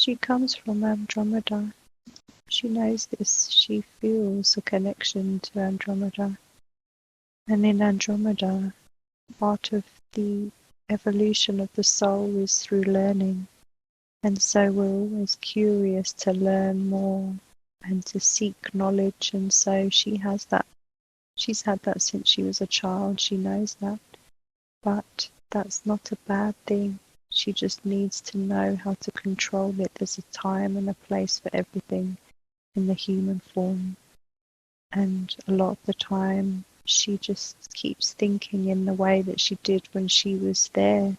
She comes from Andromeda. She knows this. She feels a connection to Andromeda. And in Andromeda, part of the evolution of the soul is through learning. And so we're always curious to learn more and to seek knowledge. And so she has that. She's had that since she was a child. She knows that. But that's not a bad thing. She just needs to know how to control it. There's a time and a place for everything in the human form. And a lot of the time, she just keeps thinking in the way that she did when she was there.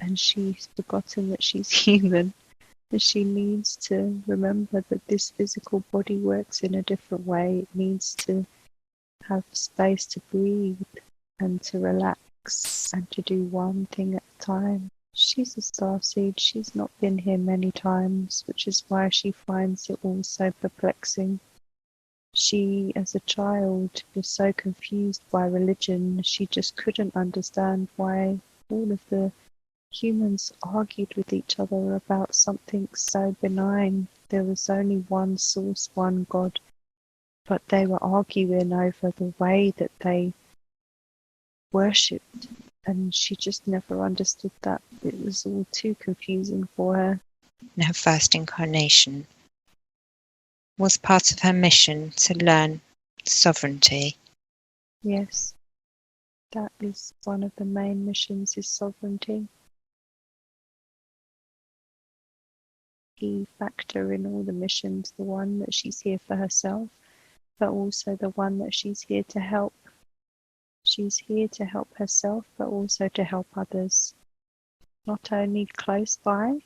And she's forgotten that she's human. And she needs to remember that this physical body works in a different way. It needs to have space to breathe and to relax and to do one thing at a time. She's a starseed. She's not been here many times, which is why she finds it all so perplexing. She, as a child, was so confused by religion. She just couldn't understand why all of the humans argued with each other about something so benign. There was only one source, one God, but they were arguing over the way that they worshipped, and she just never understood that. It was all too confusing for her. In her first incarnation, was part of her mission to learn sovereignty. Yes, that is one of the main missions, is sovereignty. Key factor in all the missions, the one that she's here for herself, but also the one that she's here to help. She's here to help herself, but also to help others. Not only close by,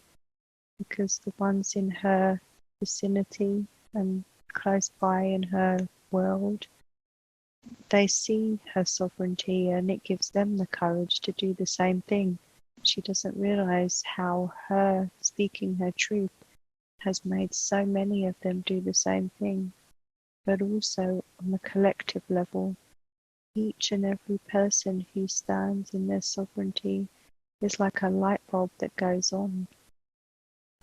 because the ones in her vicinity and close by in her world, they see her sovereignty and it gives them the courage to do the same thing. She doesn't realize how her speaking her truth has made so many of them do the same thing. But also on the collective level, each and every person who stands in their sovereignty is like a light bulb that goes on.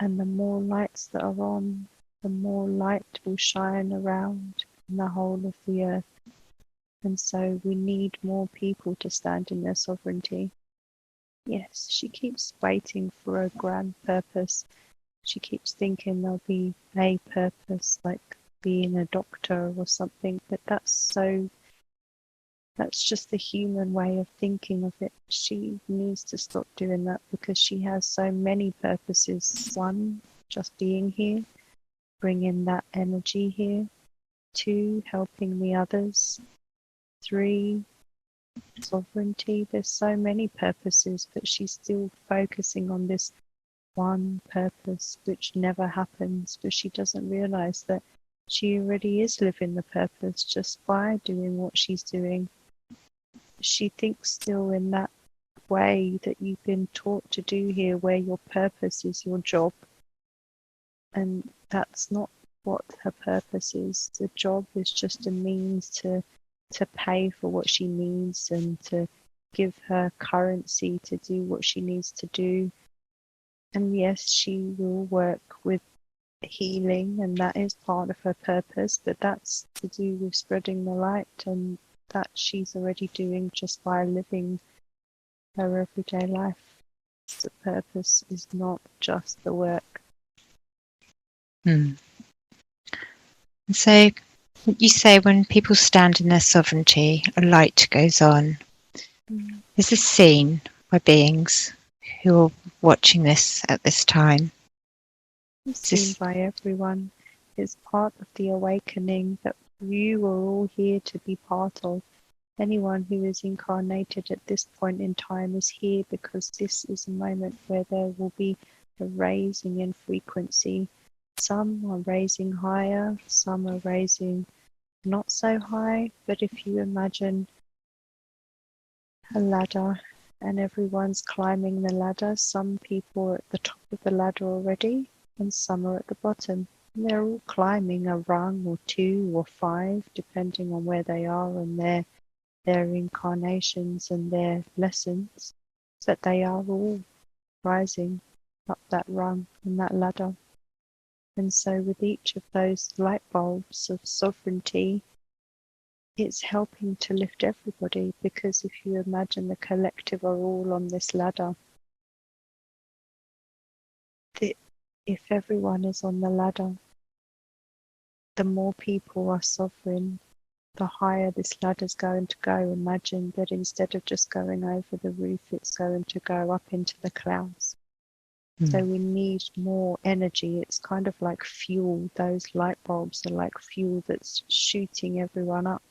And the more lights that are on, the more light will shine around in the whole of the earth. And so we need more people to stand in their sovereignty. Yes, she keeps waiting for a grand purpose. She keeps thinking there'll be a purpose, like being a doctor or something, but that's just the human way of thinking of it. She needs to stop doing that because she has so many purposes. One, just being here, bringing that energy here. Two, helping the others. Three, sovereignty. There's so many purposes, but she's still focusing on this one purpose, which never happens, but she doesn't realize that she already is living the purpose just by doing what she's doing. She thinks still in that way that you've been taught to do here, where your purpose is your job, and that's not what her purpose is. The job is just a means to pay for what she needs and to give her currency to do what she needs to do. And yes, she will work with healing, and that is part of her purpose, but that's to do with spreading the light, and that she's already doing just by living her everyday life. The purpose is not just the work. And so you say when people stand in their sovereignty, a light goes on. Is this seen by beings who are watching this at this time? It's seen by everyone. It's part of the awakening that you are all here to be part of. Anyone who is incarnated at this point in time is here because this is a moment where there will be a raising in frequency. Some are raising higher, some are raising not so high, but if you imagine a ladder and everyone's climbing the ladder, some people are at the top of the ladder already and some are at the bottom. And they're all climbing a rung or two or five, depending on where they are and their incarnations and their lessons, but they are all rising up that rung and that ladder. And so with each of those light bulbs of sovereignty, it's helping to lift everybody, because if you imagine the collective are all on this ladder, if everyone is on the ladder, the more people are sovereign, the higher this ladder's going to go. Imagine that instead of just going over the roof, it's going to go up into the clouds. So we need more energy. It's kind of like fuel. Those light bulbs are like fuel that's shooting everyone up.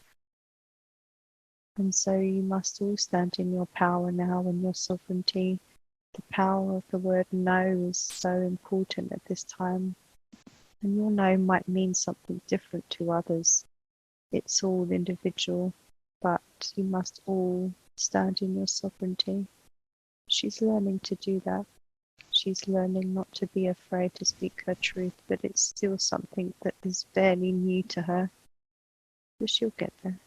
And so you must all stand in your power now and your sovereignty. The power of the word no is so important at this time. And your no might mean something different to others. It's all individual, but you must all stand in your sovereignty. She's learning to do that. She's learning not to be afraid to speak her truth, but it's still something that is fairly new to her. But she'll get there.